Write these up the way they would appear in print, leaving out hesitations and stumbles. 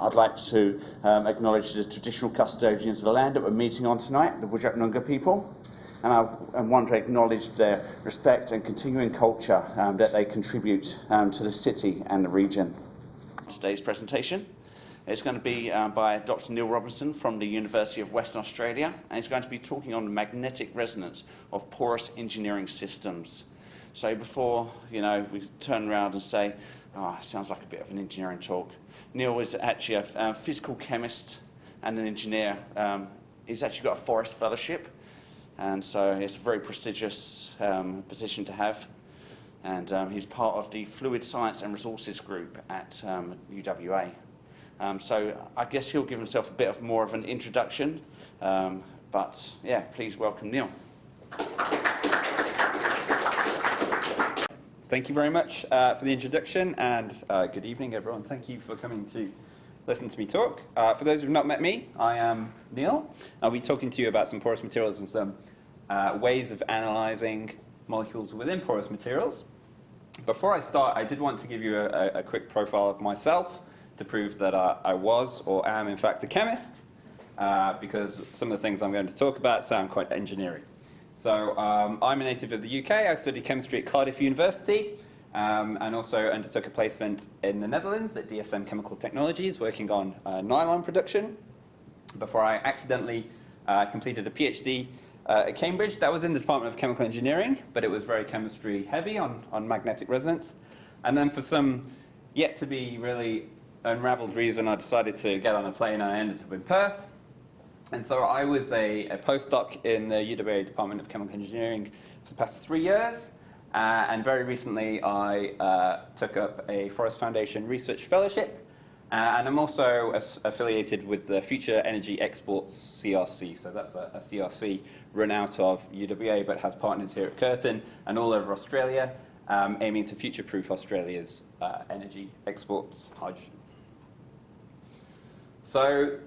I'd like to acknowledge the traditional custodians of the land that we're meeting on tonight, the Whadjuk Noongar people, and I want to acknowledge their respect and continuing culture that they contribute to the city and the region. Today's presentation is going to be by Dr. Neil Robinson from the University of Western Australia, and he's going to be talking on the magnetic resonance of porous engineering systems. So before, we turn around and say, oh, sounds like a bit of an engineering talk. Neil is actually a physical chemist and an engineer. He's actually got a Forest Fellowship, and so it's a very prestigious position to have. And he's part of the Fluid Science and Resources group at UWA. So I guess he'll give himself a bit of more of an introduction. But yeah, please welcome Neil. Thank you very much for the introduction, and good evening, everyone. Thank you for coming to listen to me talk. For those who have not met me, I am Neil. I'll be talking to you about some porous materials and some ways of analysing molecules within porous materials. Before I start, I did want to give you a quick profile of myself to prove that I was or am, in fact, a chemist, because some of the things I'm going to talk about sound quite engineering. So I'm a native of the UK. I studied chemistry at Cardiff University and also undertook a placement in the Netherlands at DSM Chemical Technologies, working on nylon production, before I accidentally completed a PhD at Cambridge. That was in the Department of Chemical Engineering, but it was very chemistry heavy on magnetic resonance. And then for some yet to be really unraveled reason, I decided to get on a plane and I ended up in Perth. And so I was a postdoc in the UWA Department of Chemical Engineering for the past 3 years. And very recently I took up a Forest Foundation Research Fellowship. And I'm also affiliated with the Future Energy Exports CRC. So that's a CRC run out of UWA, but has partners here at Curtin and all over Australia, aiming to future-proof Australia's energy exports, hydrogen. So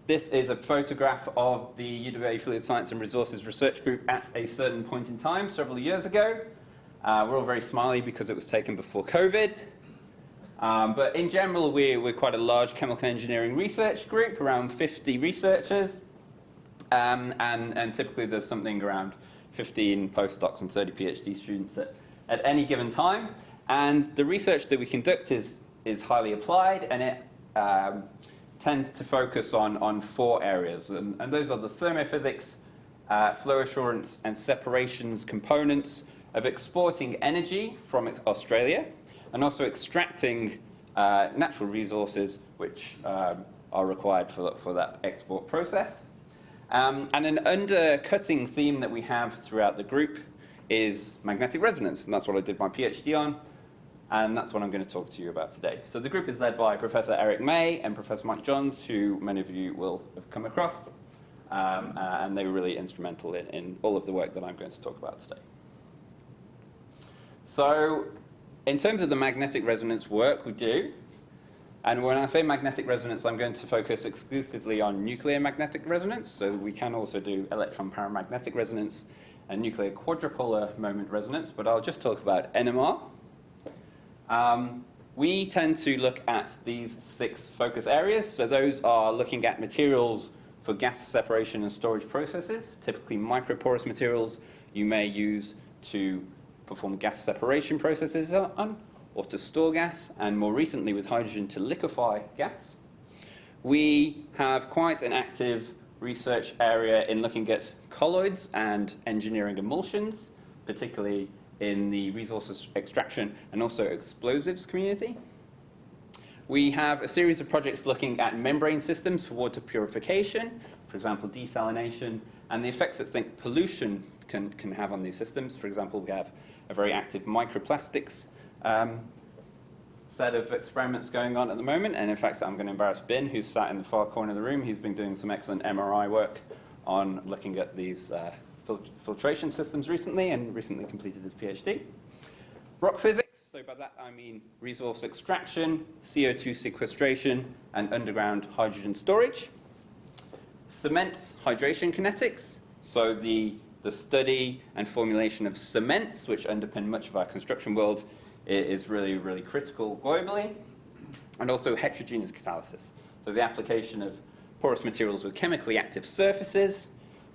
this is a photograph of the UWA Fluid Science and Resources Research Group at a certain point in time, several years ago. We're all very smiley because it was taken before COVID. But in general, we're quite a large chemical engineering research group, around 50 researchers. And typically there's something around 15 postdocs and 30 PhD students at any given time. And the research that we conduct is highly applied, and it tends to focus on 4 areas. And those are the thermophysics, flow assurance, and separations components of exporting energy from Australia, and also extracting natural resources which are required for that export process. And an undercutting theme that we have throughout the group is magnetic resonance, and that's what I did my PhD on, and that's what I'm going to talk to you about today. So the group is led by Professor Eric May and Professor Mike Johns, who many of you will have come across, and they were really instrumental in all of the work that I'm going to talk about today. So in terms of the magnetic resonance work we do, and when I say magnetic resonance, I'm going to focus exclusively on nuclear magnetic resonance, so we can also do electron paramagnetic resonance and nuclear quadrupolar moment resonance, but I'll just talk about NMR. We tend to look at these 6 focus areas, so those are looking at materials for gas separation and storage processes, typically microporous materials you may use to perform gas separation processes on, or to store gas, and more recently with hydrogen to liquefy gas. We have quite an active research area in looking at colloids and engineering emulsions, particularly in the resources extraction and also explosives community. We have a series of projects looking at membrane systems for water purification, for example, desalination, and the effects that pollution can have on these systems. For example, we have a very active microplastics set of experiments going on at the moment, and in fact I'm going to embarrass Ben, who's sat in the far corner of the room. He's been doing some excellent MRI work on looking at these filtration systems recently, and recently completed his PhD. Rock physics, so by that I mean resource extraction, CO2 sequestration, and underground hydrogen storage. Cement hydration kinetics, so the study and formulation of cements, which underpin much of our construction world, is really, really critical globally. and also heterogeneous catalysis. So the application of porous materials with chemically active surfaces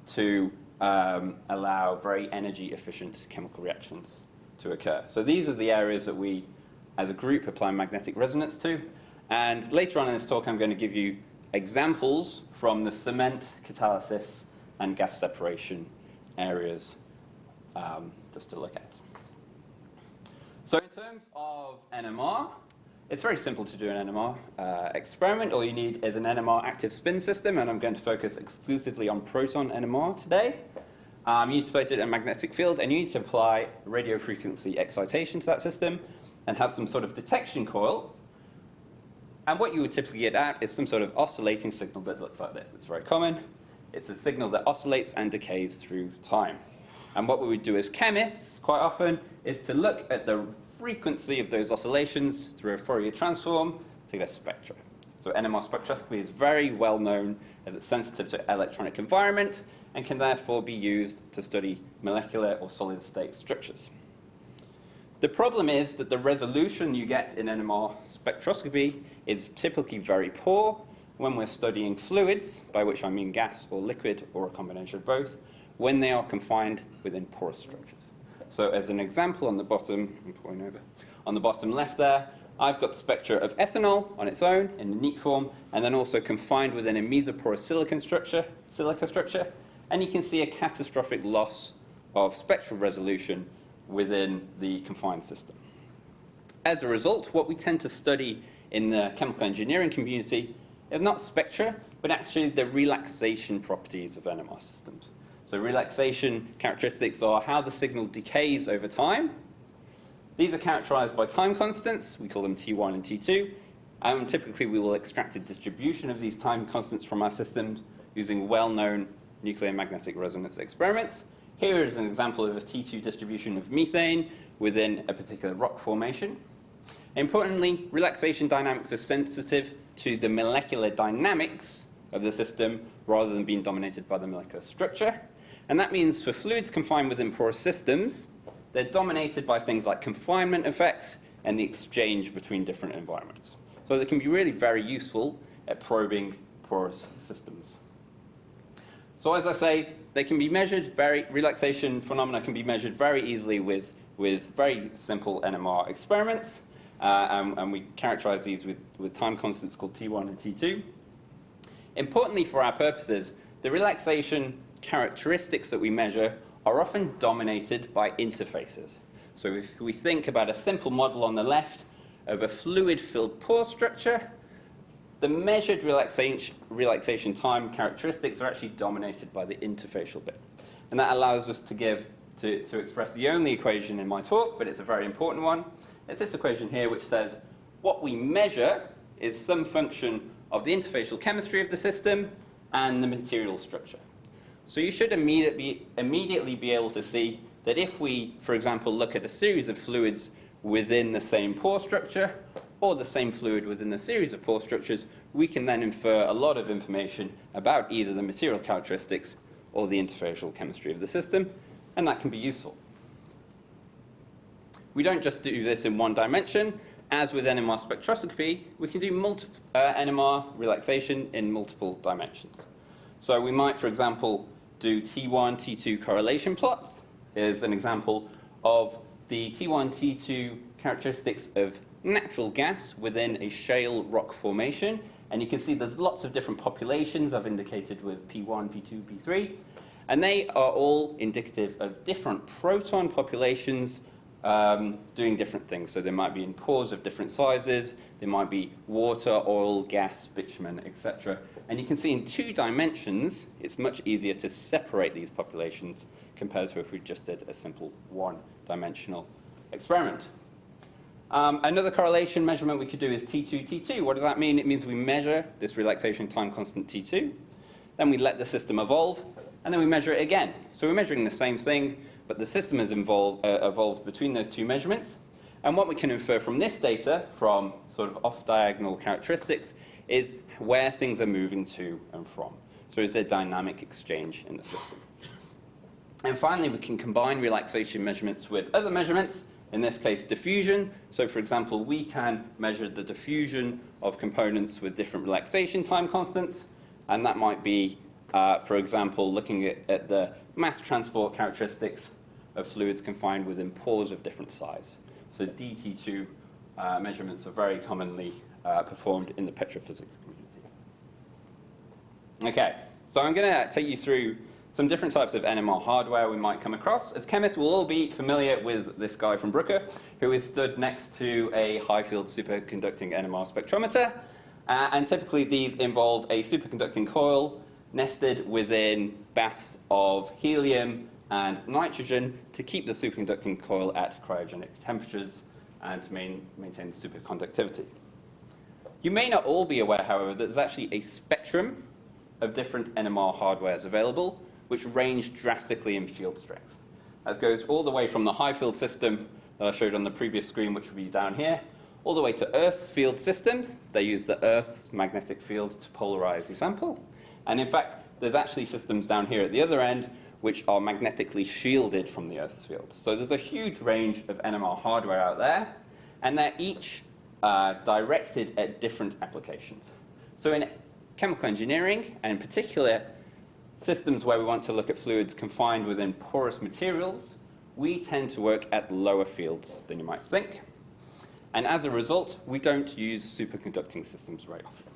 to allow very energy efficient chemical reactions to occur. So these are the areas that we, as a group, apply magnetic resonance to. And later on in this talk, I'm going to give you examples from the cement, catalysis, and gas separation areas just to look at. So in terms of NMR, it's very simple to do an NMR experiment. All you need is an NMR active spin system, and I'm going to focus exclusively on proton NMR today. You need to place it in a magnetic field, and you need to apply radio frequency excitation to that system and have some sort of detection coil. And what you would typically get at is some sort of oscillating signal that looks like this. It's very common. It's a signal that oscillates and decays through time. And what we would do as chemists quite often is to look at the frequency of those oscillations through a Fourier transform to get a spectra. So NMR spectroscopy is very well known as it's sensitive to electronic environment and can therefore be used to study molecular or solid state structures. The problem is that the resolution you get in NMR spectroscopy is typically very poor when we're studying fluids, by which I mean gas or liquid or a combination of both, when they are confined within porous structures. So as an example on the bottom, I'm pointing over, on the bottom left there, I've got the spectra of ethanol on its own in a neat form, and then also confined within a mesoporous silica structure, and you can see a catastrophic loss of spectral resolution within the confined system. As a result, what we tend to study in the chemical engineering community is not spectra, but actually the relaxation properties of NMR systems. So relaxation characteristics are how the signal decays over time. These are characterized by time constants. We call them T1 and T2. And typically, we will extract a distribution of these time constants from our systems using well-known nuclear magnetic resonance experiments. Here is an example of a T2 distribution of methane within a particular rock formation. Importantly, relaxation dynamics are sensitive to the molecular dynamics of the system rather than being dominated by the molecular structure. And that means for fluids confined within porous systems, they're dominated by things like confinement effects and the exchange between different environments. So they can be really very useful at probing porous systems. So as I say, they can be measured, relaxation phenomena can be measured very easily with very simple NMR experiments. And we characterize these with time constants called T1 and T2. Importantly for our purposes, the relaxation characteristics that we measure are often dominated by interfaces. So if we think about a simple model on the left of a fluid-filled pore structure, the measured relaxation time characteristics are actually dominated by the interfacial bit. And that allows us to express the only equation in my talk, but it's a very important one. It's this equation here which says what we measure is some function of the interfacial chemistry of the system and the material structure. So you should immediately be able to see that if we, for example, look at a series of fluids within the same pore structure, or the same fluid within a series of pore structures, we can then infer a lot of information about either the material characteristics or the interfacial chemistry of the system, and that can be useful. We don't just do this in one dimension. As with NMR spectroscopy, we can do NMR relaxation in multiple dimensions. So we might, for example, do T1, T2 correlation plots. Here's an example of the T1, T2 characteristics of natural gas within a shale rock formation. And you can see there's lots of different populations I've indicated with P1, P2, P3. And they are all indicative of different proton populations doing different things. So they might be in pores of different sizes. They might be water, oil, gas, bitumen, etc. And you can see in 2 dimensions, it's much easier to separate these populations compared to if we just did a simple 1-dimensional experiment. Another correlation measurement we could do is T2, T2. What does that mean? It means we measure this relaxation time constant T2, then we let the system evolve, and then we measure it again. So we're measuring the same thing, but the system has evolved between those 2 measurements. And what we can infer from this data, from sort of off-diagonal characteristics, is where things are moving to and from. So is there dynamic exchange in the system? And finally, we can combine relaxation measurements with other measurements in this case, diffusion. So, for example, we can measure the diffusion of components with different relaxation time constants, and that might be, for example, looking at the mass transport characteristics of fluids confined within pores of different size. So DT2 measurements are very commonly performed in the petrophysics community. Okay, so I'm going to take you through some different types of NMR hardware we might come across. As chemists, we'll all be familiar with this guy from Brooker, who is stood next to a high-field superconducting NMR spectrometer. And typically, these involve a superconducting coil nested within baths of helium and nitrogen to keep the superconducting coil at cryogenic temperatures and to maintain the superconductivity. You may not all be aware, however, that there's actually a spectrum of different NMR hardwares available, which range drastically in field strength. That goes all the way from the high-field system that I showed on the previous screen, which will be down here, all the way to Earth's field systems. They use the Earth's magnetic field to polarize the sample. And in fact, there's actually systems down here at the other end which are magnetically shielded from the Earth's field. So there's a huge range of NMR hardware out there, and they're each directed at different applications. So in chemical engineering, and in particular systems where we want to look at fluids confined within porous materials, we tend to work at lower fields than you might think. And as a result, we don't use superconducting systems very often.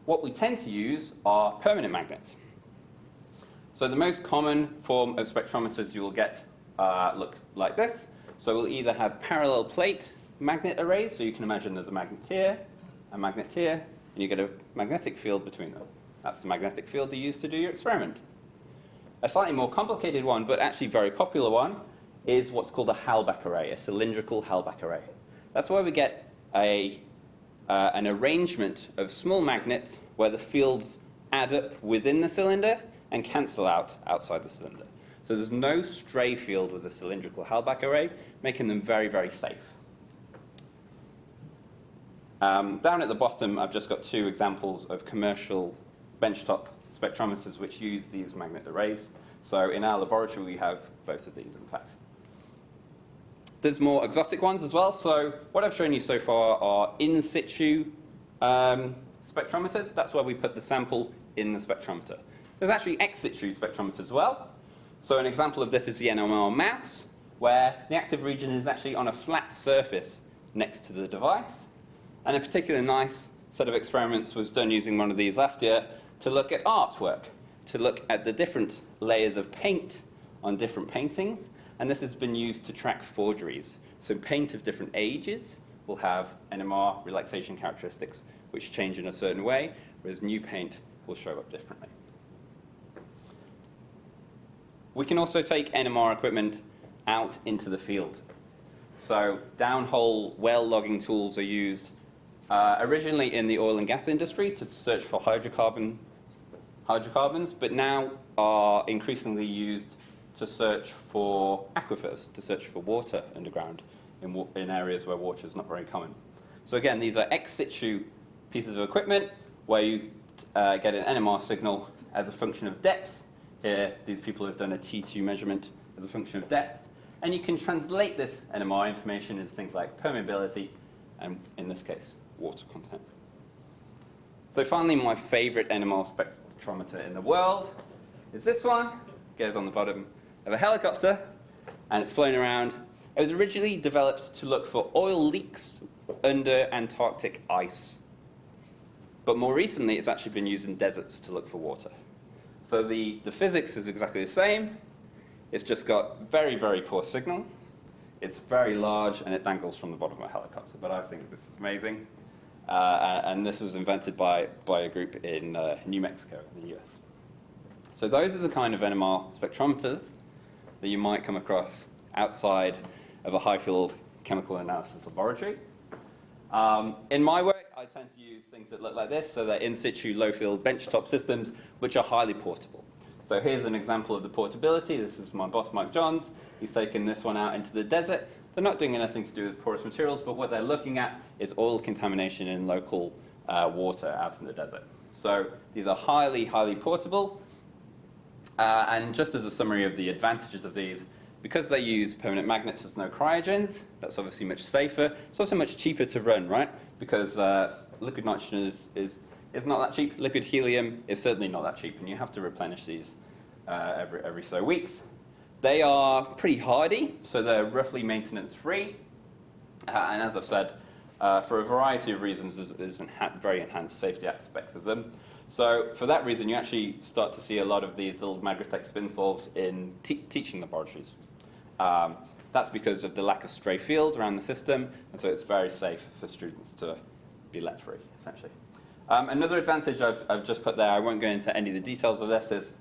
What we tend to use are permanent magnets. So the most common form of spectrometers you will get look like this. So we'll either have parallel plate magnet arrays, so you can imagine there's a magnet here, and you get a magnetic field between them. That's the magnetic field you use to do your experiment. A slightly more complicated one, but actually very popular one, is what's called a Halbach array, a cylindrical Halbach array. That's where we get an arrangement of small magnets where the fields add up within the cylinder and cancel out outside the cylinder. So there's no stray field with a cylindrical Halbach array, making them very, very safe. Down at the bottom, I've just got two examples of commercial benchtop spectrometers which use these magnet arrays. So in our laboratory, we have both of these, in fact. There's more exotic ones as well. So what I've shown you so far are in situ spectrometers. That's where we put the sample in the spectrometer. There's actually ex situ spectrometers as well. So an example of this is the NMR mouse, where the active region is actually on a flat surface next to the device. And a particularly nice set of experiments was done using one of these last year to look at artwork, to look at the different layers of paint on different paintings. And this has been used to track forgeries. So paint of different ages will have NMR relaxation characteristics which change in a certain way, whereas new paint will show up differently. We can also take NMR equipment out into the field. So downhole well logging tools are used originally in the oil and gas industry to search for hydrocarbons, but now are increasingly used to search for aquifers, to search for water underground in areas where water is not very common. So again, these are ex situ pieces of equipment where you get an NMR signal as a function of depth. Here, these people have done a T2 measurement as a function of depth. And you can translate this NMR information into things like permeability and, in this case, water content. So finally, my favorite NMR spectrometer in the world is this one. It goes on the bottom of a helicopter, and it's flown around. It was originally developed to look for oil leaks under Antarctic ice. But more recently, it's actually been used in deserts to look for water. So the physics is exactly the same. It's just got very, very poor signal. It's very large, and it dangles from the bottom of a helicopter. But I think this is amazing. And this was invented by a group in New Mexico in the US. So those are the kind of NMR spectrometers that you might come across outside of a high-field chemical analysis laboratory. In my work, I tend to use things that look like this. So they're in-situ, low-field benchtop systems, which are highly portable. So here's an example of the portability. This is my boss, Mike Johns. He's taken this one out into the desert. They're not doing anything to do with porous materials, but what they're looking at is oil contamination in local water out in the desert. So these are highly, highly portable. And just as a summary of the advantages of these, because they use permanent magnets, there's no cryogens. That's obviously much safer. It's also much cheaper to run, right? Because liquid nitrogen is not that cheap. Liquid helium is certainly not that cheap, and you have to replenish these every so weeks. They are pretty hardy, so they're roughly maintenance-free. And as I've said, for a variety of reasons, there's very enhanced safety aspects of them. So for that reason, you actually start to see a lot of these little Magritech spin solves in teaching laboratories. That's because of the lack of stray field around the system, and so it's very safe for students to be let free, essentially. Another advantage I've just put there, I won't go into any of the details of this, is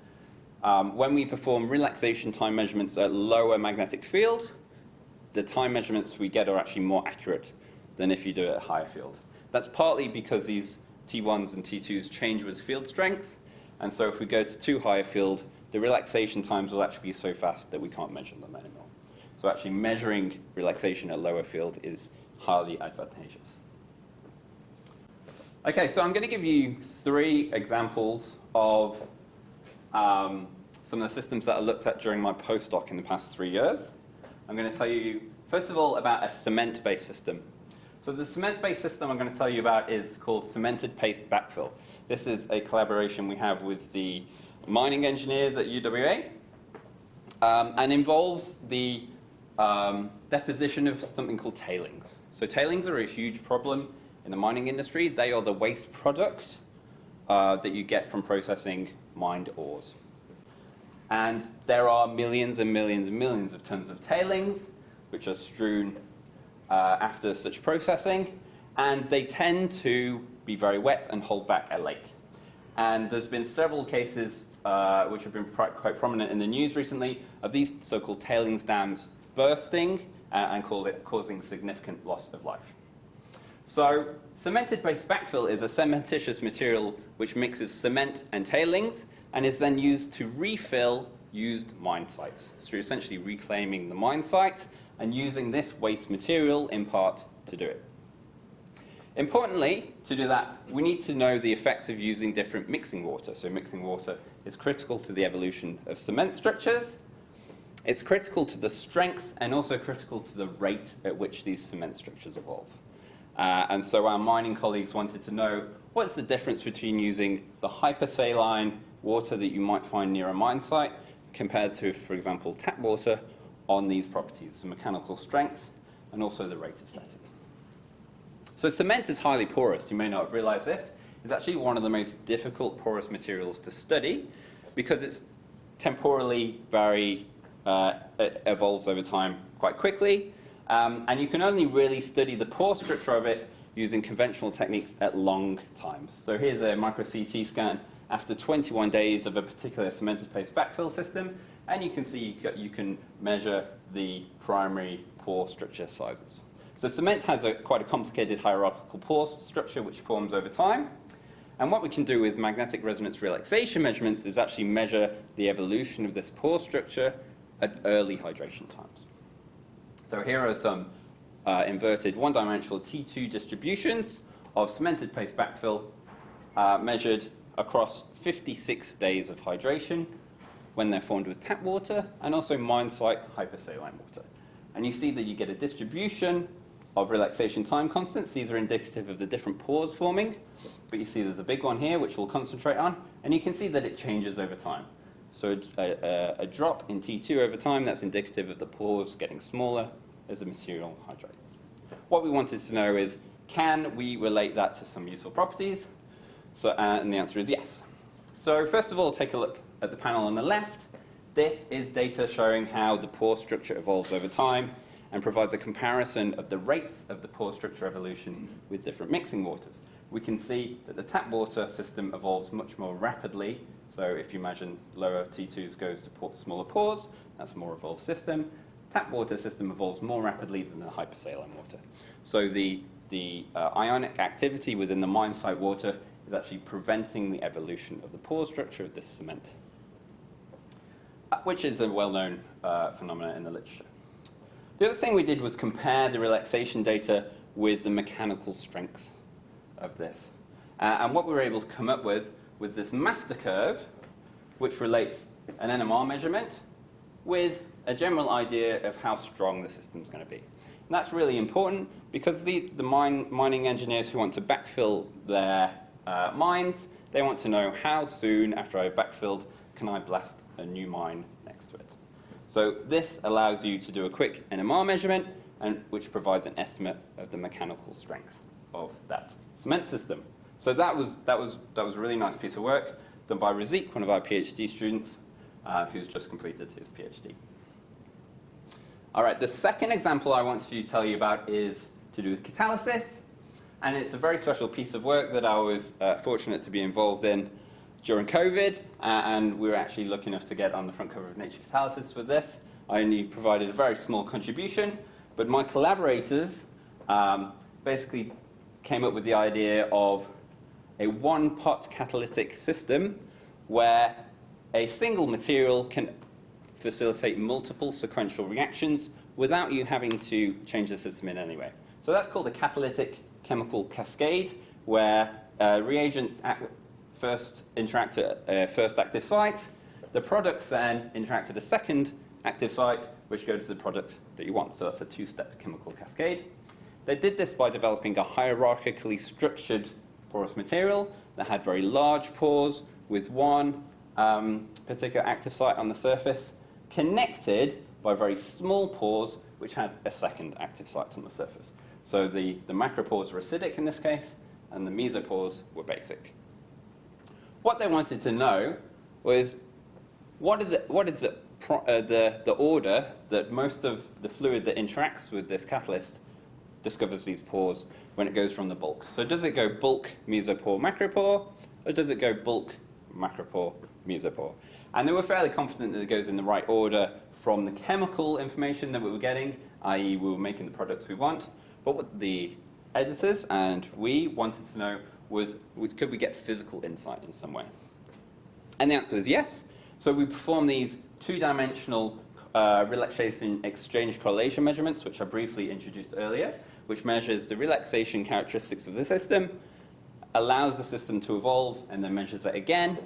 when we perform relaxation time measurements at lower magnetic field, the time measurements we get are actually more accurate than if you do it at higher field. That's partly because these T1s and T2s change with field strength, and so if we go to too high a field, the relaxation times will actually be so fast that we can't measure them anymore. So actually measuring relaxation at lower field is highly advantageous. Okay, so I'm going to give you 3 examples of some of the systems that I looked at during my postdoc in the past 3 years. I'm going to tell you, first of all, about a cement-based system. So the cement-based system I'm going to tell you about is called cemented paste backfill. This is a collaboration we have with the mining engineers at UWA, and involves the deposition of something called tailings. So tailings are a huge problem in the mining industry. They are the waste product that you get from processing mined ores. And there are millions and millions and millions of tons of tailings which are strewn after such processing, and they tend to be very wet and hold back a lake. And there's been several cases which have been quite prominent in the news recently of these so-called tailings dams bursting and causing significant loss of life. So cemented-based backfill is a cementitious material which mixes cement and tailings and is then used to refill used mine sites. So you're essentially reclaiming the mine site and using this waste material in part to do it. Importantly, to do that, we need to know the effects of using different mixing water. So mixing water is critical to the evolution of cement structures. It's critical to the strength and also critical to the rate at which these cement structures evolve. And so our mining colleagues wanted to know what's the difference between using the hypersaline water that you might find near a mine site compared to, for example, tap water on these properties, the mechanical strength and also the rate of setting. So cement is highly porous. You may not have realized this. It's actually one of the most difficult porous materials to study because it's temporally very, it evolves over time quite quickly. And you can only really study the pore structure of it using conventional techniques at long times. So here's a micro CT scan after 21 days of a particular cemented paste backfill system, and you can see you can measure the primary pore structure sizes. So cement has quite a complicated hierarchical pore structure which forms over time. And what we can do with magnetic resonance relaxation measurements is actually measure the evolution of this pore structure at early hydration times. So here are some inverted one-dimensional T2 distributions of cemented paste backfill measured across 56 days of hydration when they're formed with tap water and also mine site hypersaline water. And you see that you get a distribution of relaxation time constants. These are indicative of the different pores forming, but you see there's a big one here which we'll concentrate on, and you can see that it changes over time. So a drop in T2 over time, that's indicative of the pores getting smaller as the material hydrates. What we wanted to know is, can we relate that to some useful properties? So, and the answer is yes. So first of all, take a look at the panel on the left. This is data showing how the pore structure evolves over time and provides a comparison of the rates of the pore structure evolution with different mixing waters. We can see that the tap water system evolves much more rapidly. So if you imagine lower T2s goes to smaller pores, that's a more evolved system. Tap water system evolves more rapidly than the hypersaline water. So the ionic activity within the mine site water is actually preventing the evolution of the pore structure of this cement, which is a well-known phenomenon in the literature. The other thing we did was compare the relaxation data with the mechanical strength of this. And what we were able to come up with this master curve, which relates an NMR measurement with a general idea of how strong the system's going to be. And that's really important because the mining engineers who want to backfill their mines, they want to know how soon after I've backfilled can I blast a new mine next to it. So this allows you to do a quick NMR measurement, which provides an estimate of the mechanical strength of that cement system. So that was a really nice piece of work done by Razik, one of our PhD students, who's just completed his PhD. All right, the second example I want to tell you about is to do with catalysis, and it's a very special piece of work that I was fortunate to be involved in during COVID, and we were actually lucky enough to get on the front cover of Nature Catalysis with this. I only provided a very small contribution, but my collaborators basically came up with the idea of a one-pot catalytic system where a single material can facilitate multiple sequential reactions without you having to change the system in any way. So that's called a catalytic chemical cascade, where reagents first interact at a first active site, the products then interact at a second active site, which go to the product that you want. So that's a two-step chemical cascade. They did this by developing a hierarchically structured porous material that had very large pores with one particular active site on the surface, connected by very small pores which had a second active site on the surface. So the macropores were acidic in this case, and the mesopores were basic. What they wanted to know was what is the order that most of the fluid that interacts with this catalyst discovers these pores when it goes from the bulk. So does it go bulk, mesopore, macropore, or does it go bulk, macropore, mesopore? And they were fairly confident that it goes in the right order from the chemical information that we were getting, i.e. we were making the products we want. But what the editors and we wanted to know was, could we get physical insight in some way? And the answer is yes. So we perform these two-dimensional relaxation exchange correlation measurements, which I briefly introduced earlier, which measures the relaxation characteristics of the system, allows the system to evolve, and then measures it again.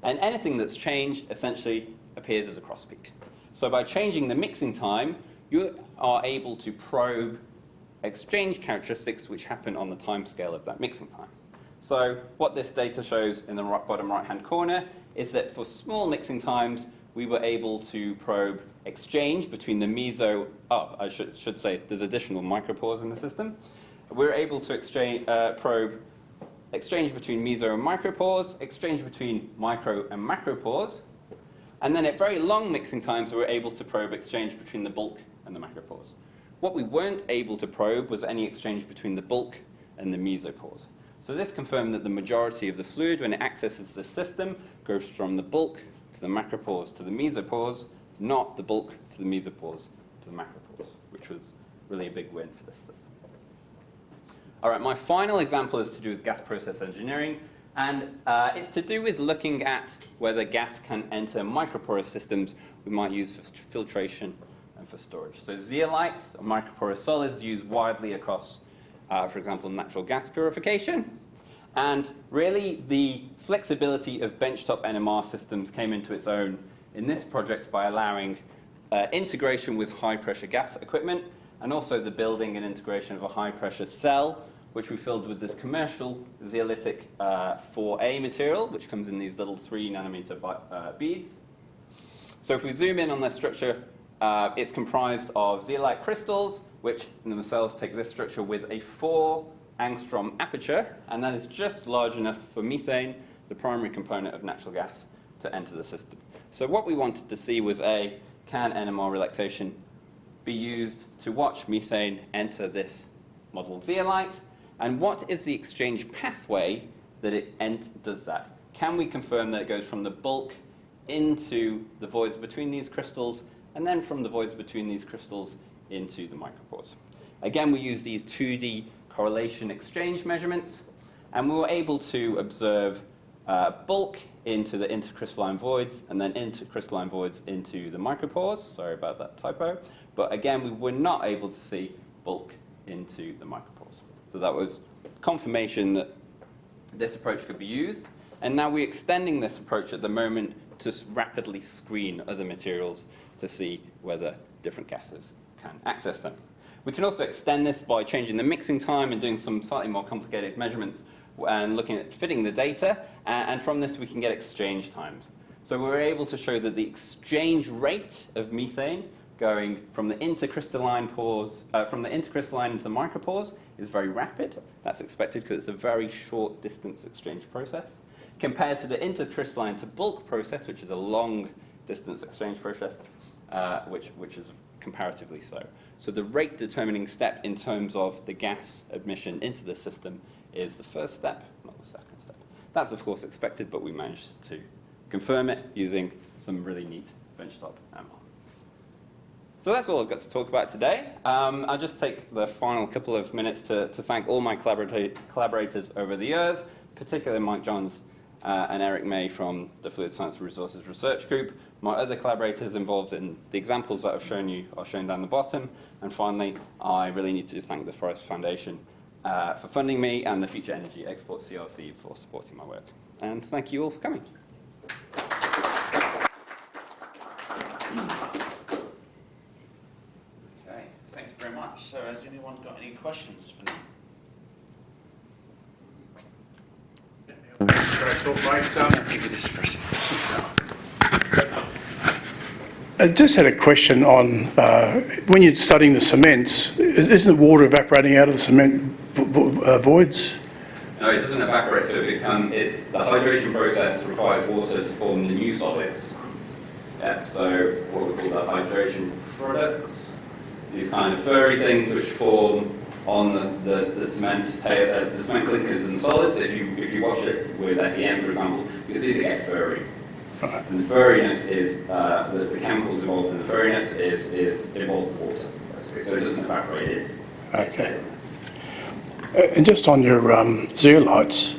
And anything that's changed essentially appears as a cross peak. So by changing the mixing time, you are able to probe exchange characteristics which happen on the time scale of that mixing time. So what this data shows in the bottom right-hand corner is that for small mixing times, we were able to probe exchange between the I should say there's additional micropores in the system. We're able to probe exchange between meso and micropores, exchange between micro and macropores, and then at very long mixing times, we were able to probe exchange between the bulk and the macropores. What we weren't able to probe was any exchange between the bulk and the mesopores. So this confirmed that the majority of the fluid, when it accesses the system, goes from the bulk to the macropores to the mesopores, not the bulk to the mesopores to the macropores, which was really a big win for this system. All right, my final example is to do with gas process engineering, and it's to do with looking at whether gas can enter microporous systems we might use for filtration and for storage. So zeolites, or microporous solids, used widely across, for example, natural gas purification. And really, the flexibility of benchtop NMR systems came into its own in this project by allowing integration with high-pressure gas equipment, and also the building and integration of a high-pressure cell, which we filled with this commercial zeolitic 4A material, which comes in these little 3-nanometer beads. So if we zoom in on this structure, it's comprised of zeolite crystals, which in themselves take this structure with a 4-angstrom aperture, and that is just large enough for methane, the primary component of natural gas, to enter the system. So what we wanted to see was can NMR relaxation be used to watch methane enter this model zeolite, and what is the exchange pathway that it does that? Can we confirm that it goes from the bulk into the voids between these crystals, and then from the voids between these crystals into the micropores? Again, we use these 2D correlation exchange measurements, and we were able to observe bulk into the intercrystalline voids, and then intercrystalline voids into the micropores. Sorry about that typo. But again, we were not able to see bulk into the micropores. So that was confirmation that this approach could be used. And now we're extending this approach at the moment to rapidly screen other materials to see whether different gases can access them. We can also extend this by changing the mixing time and doing some slightly more complicated measurements and looking at fitting the data, and from this we can get exchange times. So we're able to show that the exchange rate of methane going from the intercrystalline pores, from the intercrystalline into the micropores is very rapid. That's expected because it's a very short distance exchange process, compared to the intercrystalline to bulk process, which is a long distance exchange process, which is comparatively slow. So the rate determining step in terms of the gas admission into the system is the first step, not the second step. That's of course expected, but we managed to confirm it using some really neat benchtop MR. So that's all I've got to talk about today. I'll just take the final couple of minutes to thank all my collaborators over the years, particularly Mike Johns and Eric May from the Fluid Science and Resources Research Group. My other collaborators involved in the examples that I've shown you are shown down the bottom. And finally, I really need to thank the Forest Foundation for funding me and the Future Energy Export CRC for supporting my work. And thank you all for coming. Okay, thank you very much. So has anyone got any questions for me? Give you this first. I just had a question on when you're studying the cements, isn't water evaporating out of the cement voids? No, it doesn't evaporate, so it's the hydration process requires water to form the new solids. Yeah, so what we call the hydration products, these kind of furry things which form on the cement the cement clinkers and solids. If you watch it with SEM, for example, you can see they get furry. Okay. And the furriness is the chemicals involved in the furriness involves the water, basically. So it doesn't evaporate. It's Okay. And just on your zeolites,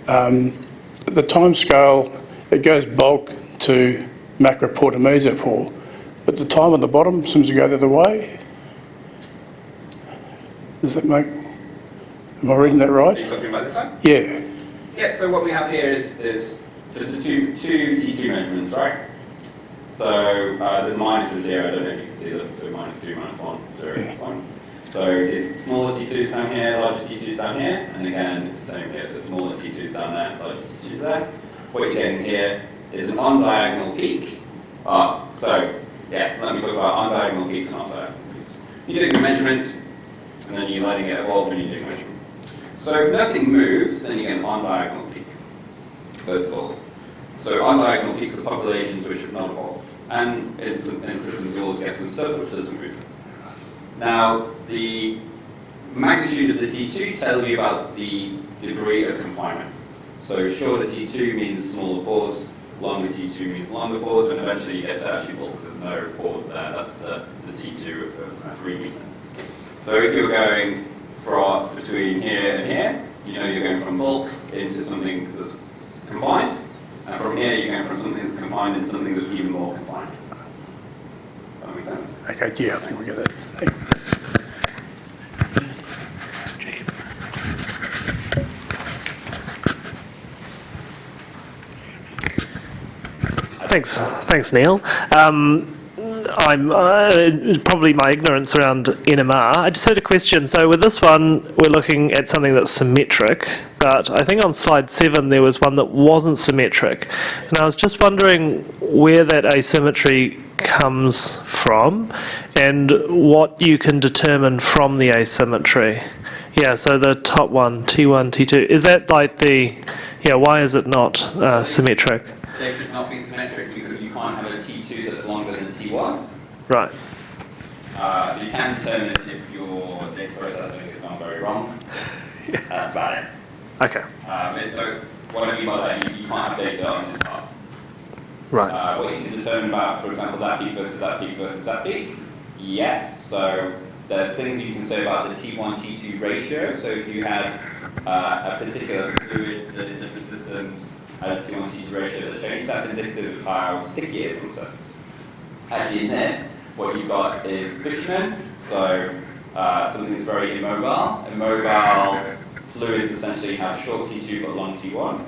the time scale, it goes bulk to macropore to mesopore, but the time on the bottom seems to go the other way. Does that make... Am I reading that right? Are you talking about this one? Yeah. Yeah, so what we have here is just the two T2 measurements, right? So there's minuses here, I don't know if you can see them, so -2, -1, 0, 1. So it's smaller T2s down here, larger T2s down here, and again, it's the same here, so smaller T2s down there, larger T2s there. What you're getting here is an on-diagonal peak. So, yeah, let me talk about on-diagonal peaks and off-diagonal peaks. You're doing a measurement, and then you're letting it evolve when you're doing a measurement. So if nothing moves, then you get an on-diagonal peak, first of all. So on-diagonal peaks are populations which have not evolved. And in systems, you always get some stuff which doesn't move. Now, the magnitude of the T2 tells you about the degree of confinement. So shorter T2 means smaller pores, longer T2 means longer pores, and eventually you get to actually bulk. There's no pores there. That's the T2 of 3 meters. So if you're going from between here and here, you know you're going from bulk into something that's confined, and from here you're going from something that's confined into something that's even more confined. Does that make sense? Okay, yeah, I think we get that. Thanks, Neil. I'm probably my ignorance around NMR. I just had a question. So with this one, we're looking at something that's symmetric, but I think on slide 7 there was one that wasn't symmetric, and I was just wondering where that asymmetry comes from and what you can determine from the asymmetry. Yeah, so the top one, T1, T2, is that like the, why is it not symmetric? They should not be symmetric because you can't have a T2 that's longer than T1. Right. So you can determine if your data processing is gone very wrong. That's about it. Okay. So what I mean by that, you can't have data on this part. Right. What you can determine about, for example, that peak versus that peak versus that peak, yes. So there's things you can say about the T1, T2 ratio. So if you had a particular fluid that in different systems had a T1, T2 ratio that changed, that's indicative of how sticky it is on the surface. Actually in this, what you've got is bitumen, so something that's very immobile. Immobile fluids essentially have short T2 but long T1.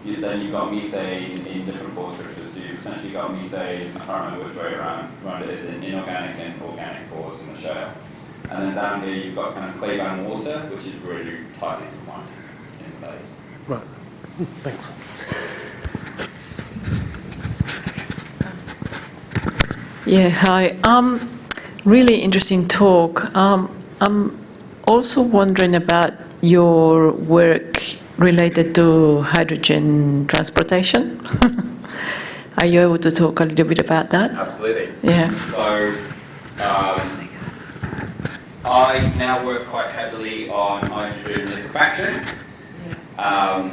Then you've got methane in different pore structures, essentially got methane, I can't remember which way around it is, in inorganic and organic pores in the shale. And then down here you've got kind of clay-bound water, which is really tightly confined in place. Right. Thanks. Yeah, hi. Really interesting talk. I'm also wondering about your work related to hydrogen transportation. Are you able to talk a little bit about that? Absolutely. Yeah. So, I now work quite heavily on hydrogen liquefaction,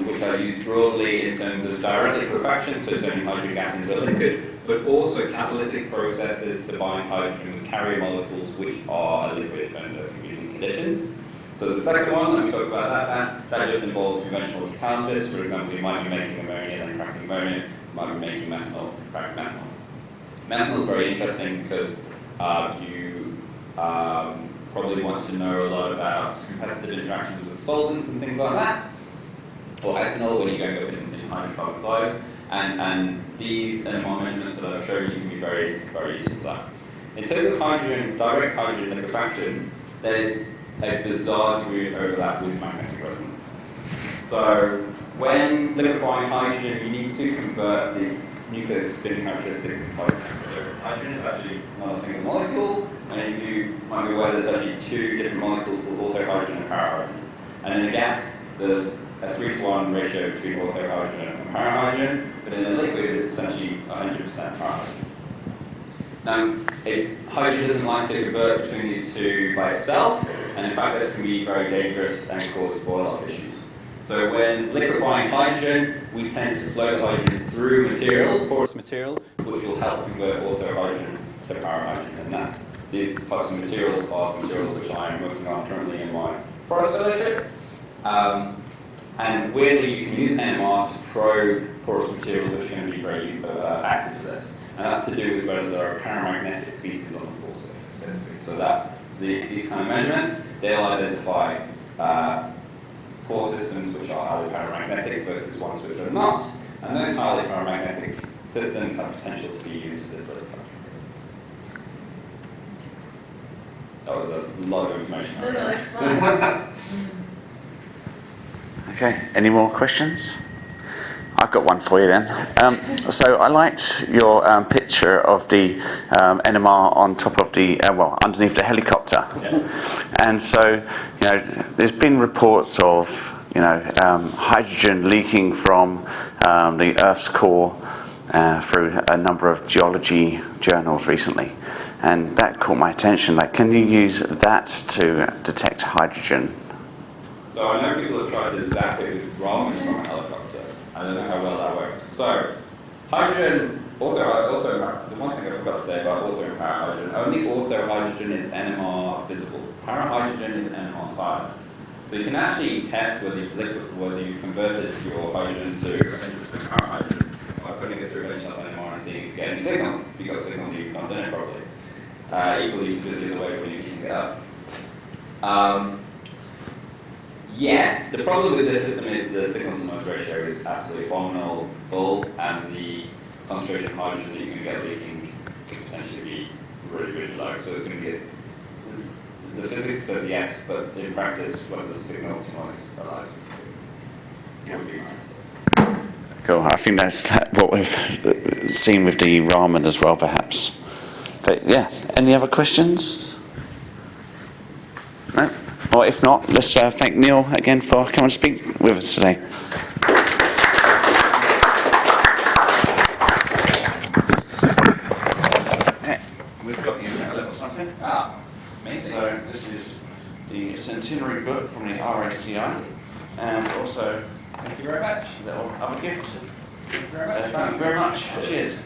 which I use broadly in terms of direct liquefaction, so turning hydrogen gas into a liquid, but also catalytic processes to bind hydrogen with carrier molecules which are a liquid under convenient conditions. So the second one, let me talk about that just involves conventional catalysis. For example, you might be making ammonia, then cracking ammonia, you might be making methanol, cracking methanol. Methanol is very interesting because you probably want to know a lot about competitive interactions with solvents and things like that, or ethanol when you're going up in hydrocarbon size. And these NMR measurements that I've shown you can be very, very useful to that. In terms of hydrogen, direct hydrogen liquefaction, there's a bizarre degree of overlap with magnetic resonance. So when liquefying hydrogen, you need to convert this nuclear spin characteristics of hydrogen. So hydrogen is actually not a single molecule, and you might be aware there's actually two different molecules called orthohydrogen and parahydrogen. And in a gas, there's a 3-to-1 ratio between orthohydrogen and parahydrogen, but in a liquid, it's essentially 100% parahydrogen. Now, hydrogen doesn't like to convert between these two by itself, and in fact, this can be very dangerous and cause boil-off issues. So when liquefying hydrogen, we tend to flow the hydrogen through material, porous material, which will help convert orthohydrogen to parahydrogen. And these types of materials are materials which I am working on currently in my Porous fellowship. And weirdly, you can use NMR to probe porous materials which are going to be very active to this. And that's to do with whether there are paramagnetic species on the pore surface, basically. So that these kind of measurements, they'll identify pore systems which are highly paramagnetic versus ones which are not. And those highly paramagnetic systems have potential to be used for this liquefaction process. That was a lot of information. No, it's fine. Okay, any more questions? I've got one for you then. So I liked your picture of the NMR on top of the, underneath the helicopter. Yeah. And so, there's been reports of, hydrogen leaking from the Earth's core through a number of geology journals recently. And that caught my attention. Like, can you use that to detect hydrogen? So I know people have tried to zap it with ramen from a helicopter. I don't know how well that works. So hydrogen, the one thing I forgot to say about ortho and parahydrogen, only orthohydrogen is NMR visible. Parahydrogen is NMR silent. So you can actually test whether you converted your hydrogen to 100% parahydrogen by putting it through a benchtop NMR and seeing if you get any signal. If you got signal, you've not done it properly. Equally, you can do it the other way when you're heating it up. Yes, the problem with this system is the signal-to-noise ratio is absolutely phenomenal, and the concentration of hydrogen that you're going to get leaking could potentially be really, really low. So it's going to be the physics says yes, but in practice, whether the signal-to-noise allows us to do, it would be my answer. Cool. I think that's what we've seen with the ramen as well, perhaps. But yeah, any other questions? No? Or if not, let's thank Neil again for coming to speak with us today. Okay, we've got you a little something. So this is the centenary book from the RACI, and also, Thank you very much. a little other gift. Thank you very So much. thank you very much. Cheers.